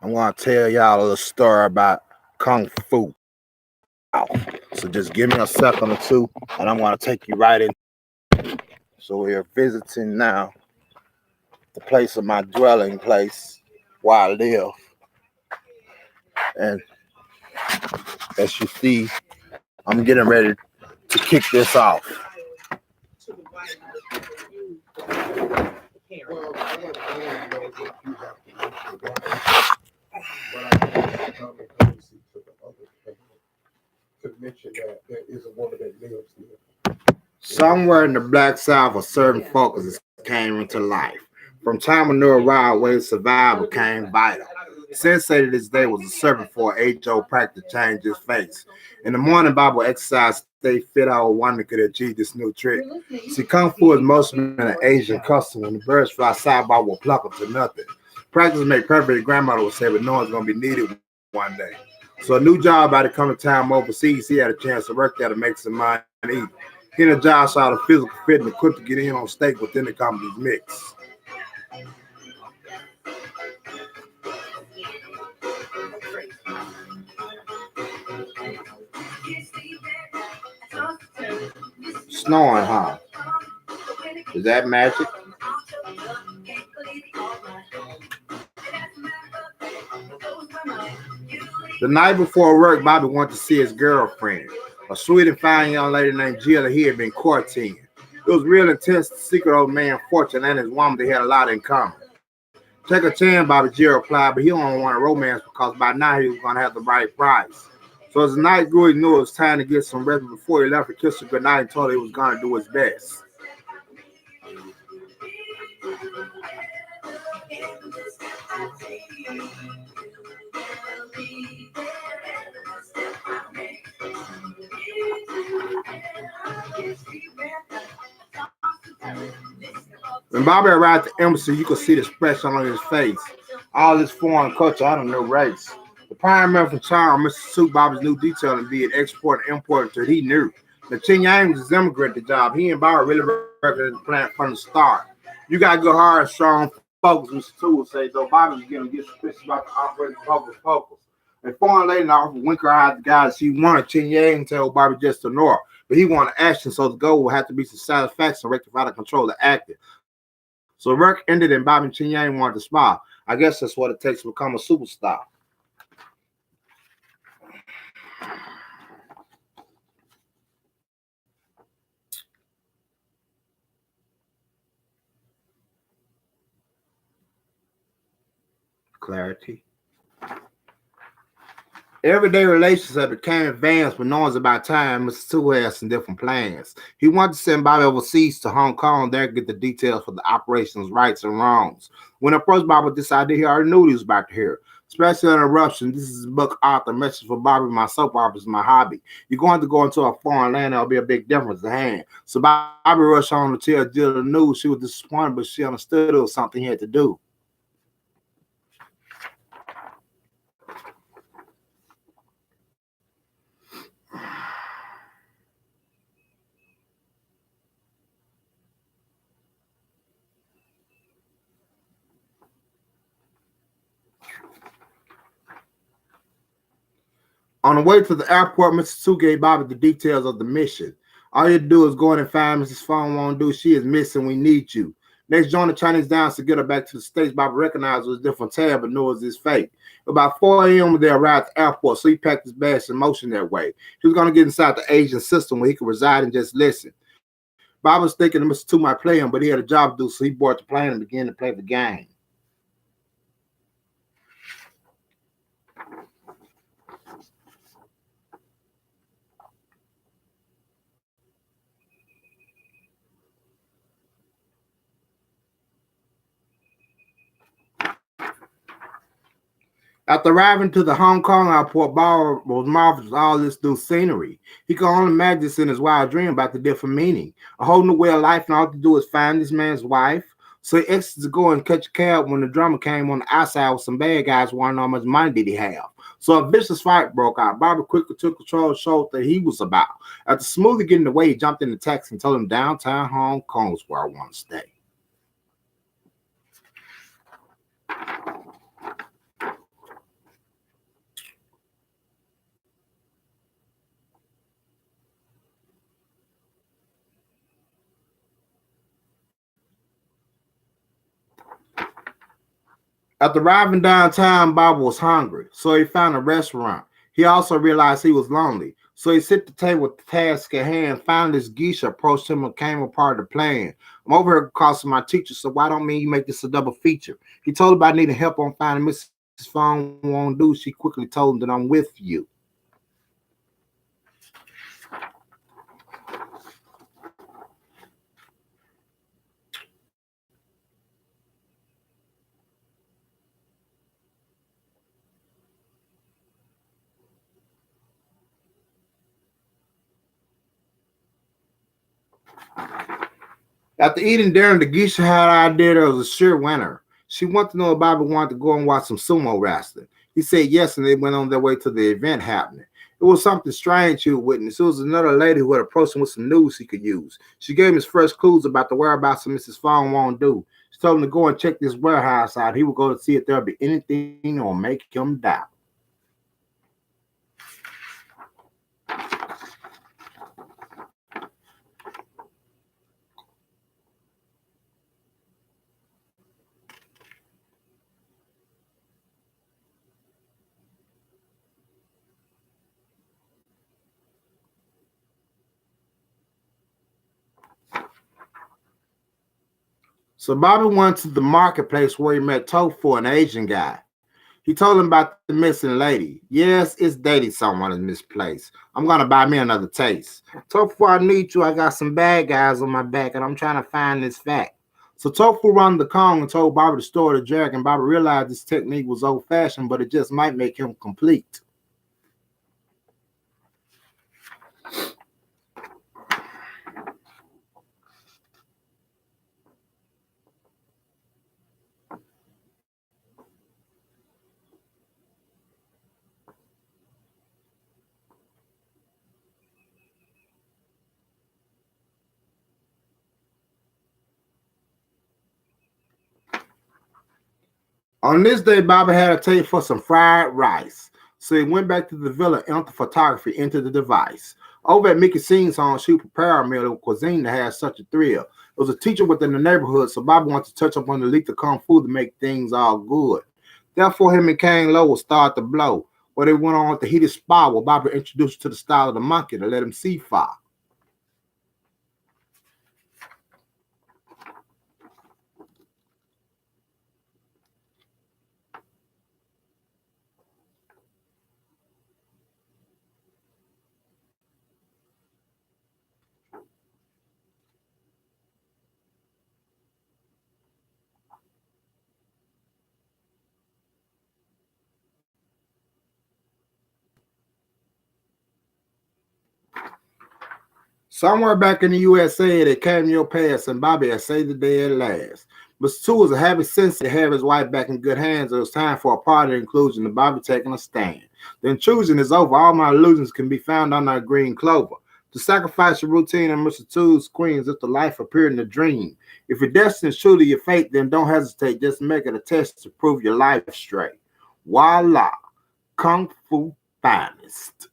I'm going to tell y'all a little story about Kung Fu. So just give me a second or two, and I'm going to take you right in. So we're visiting now the place of my dwelling place where I live. And as you see, I'm getting ready to kick this off. To mention that there is a woman that lives there. Somewhere in the Black South, a certain focus came into life. From time of new arrival, where survival became vital. Sensei to this day was a servant for an age-old practice to change his face. In the morning, Bible exercise stay fit out one that could achieve this new trick. See, Kung Fu is mostly an Asian custom. When the birds fly side by will pluck them to nothing. Practice make perfect, grandmother would say, but no one's going to be needed one day. So a new job by the coming time overseas, he had a chance to work there to make some money. He and the job saw the physical fit and equipped to get in on stake within the company's mix. Snoring, huh? Is that magic? The night before work, Bobby went to see his girlfriend, a sweet and fine young lady named Jill that he had been courting. It was real intense. The secret old man, Fortune, and his woman, they had a lot in common. Take a chance, Bobby Jill replied, but he don't want a romance because by now he was going to have the right price. So as the night grew, he knew it was time to get some rest. Before he left, he kissed her goodnight and told her he was going to do his best. When Bobby arrived at the embassy, you could see the expression on his face. All this foreign culture, I don't know race. The prime minister from China, Mr. Su, Bobby's new detailing did export and import until he knew. The Chen Yang was his immigrant the job. He and Bobby really worked at the plant from the start. You got to go hard, strong focus. Mr. Su would say, though Bobby was getting to get suspicious about the operating focus. A foreign lady now winker eyed the guy that she wanted. Chen Yang told Bobby just to ignore, but he wanted action, so the goal would have to be some satisfaction, rectify the control of acting. So work ended and Bobby and Chen Yang wanted to smile. I guess that's what it takes to become a superstar. Clarity. Everyday relationships became advanced, but knowing about time, Mr. Two has some different plans. He wanted to send Bobby overseas to Hong Kong there to get the details for the operations, rights, and wrongs. When approached Bobby with this idea, he already knew what he was about to hear. Special interruption. This is book author. Message for Bobby. My soap opera is my hobby. You're going to go into a foreign land. There'll be a big difference in hand. So Bobby rushed on to tell Jill the news. She was disappointed, but she understood it was something he had to do. On the way to the airport, Mr. Su gave Bobby the details of the mission. All you have to do is go in and find Mrs. Phone won't do. She is missing. We need you. Next, join the Chinese dance to get her back to the States. Bobby recognized it was a different tab, but knew it was his fate. About 4 a.m. they arrived at the airport, so he packed his bags in motion that way. He was going to get inside the Asian system where he could reside and just listen. Bobby was thinking that Mr. Tu might play him, but he had a job to do, so he boarded the plane and began to play the game. After arriving to the Hong Kong airport, Bobby was marveled at all this new scenery. He could only imagine this in his wild dream about the different meaning. A whole new way of life, and all to do is find this man's wife. So he exited to go and catch a cab when the drummer came on the outside with some bad guys wondering how much money did he have. So a vicious fight broke out. Bobby quickly took control and showed that he was about. After smoothly getting away, he jumped in the taxi and told him downtown Hong Kong is where I want to stay. After arriving downtown, Bob was hungry, so he found a restaurant. He also realized he was lonely, so he set the table with the task at hand. Finally, this geisha approached him and came a part of the plan. I'm over here because of my teacher, so why don't me you make this a double feature? He told her about needing help on finding Mrs. Phone won't do. She quickly told him that I'm with you. After eating dinner, the geisha had an idea there was a sure winner. She wanted to know if Bobby wanted to go and watch some sumo wrestling. He said yes, and they went on their way to the event happening. It was something strange he witnessed. It was another lady who had approached him with some news he could use. She gave him his first clues about the whereabouts of Mrs. Fong won't do. She told him to go and check this warehouse out. He would go to see if there'll be anything that will make him doubt. So Bobby went to the marketplace where he met Tofu, an Asian guy. He told him about the missing lady. Yes, it's dating someone in this place. I'm gonna buy me another taste. Tofu, I need you. I got some bad guys on my back, and I'm trying to find this fact. So Tofu ran the Kong and told Bobby to store the dragon. Bobby realized this technique was old-fashioned, but it just might make him complete. On this day, Bobby had a taste for some fried rice. So he went back to the villa and entered photography into the device. Over at Mickey Scene's home, she prepared a meal of cuisine that had such a thrill. It was a teacher within the neighborhood, so Bobby wanted to touch up on the leak of kung fu to make things all good. Therefore, him and Kane Lowe would start to blow, where they went on with the heated spa where Bobby introduced to the style of the monkey to let him see fire. Somewhere back in the USA, they came your past, and Bobby had saved the day at last. Mr. Two was a happy sensei to have his wife back in good hands. It was time for a party inclusion, and Bobby taking a stand. The intrusion is over. All my illusions can be found on that green clover. To sacrifice your routine and Mr. Two's queens if the life appeared in a dream. If your destiny is truly your fate, then don't hesitate. Just make it a test to prove your life straight. Voila, Kung Fu finest.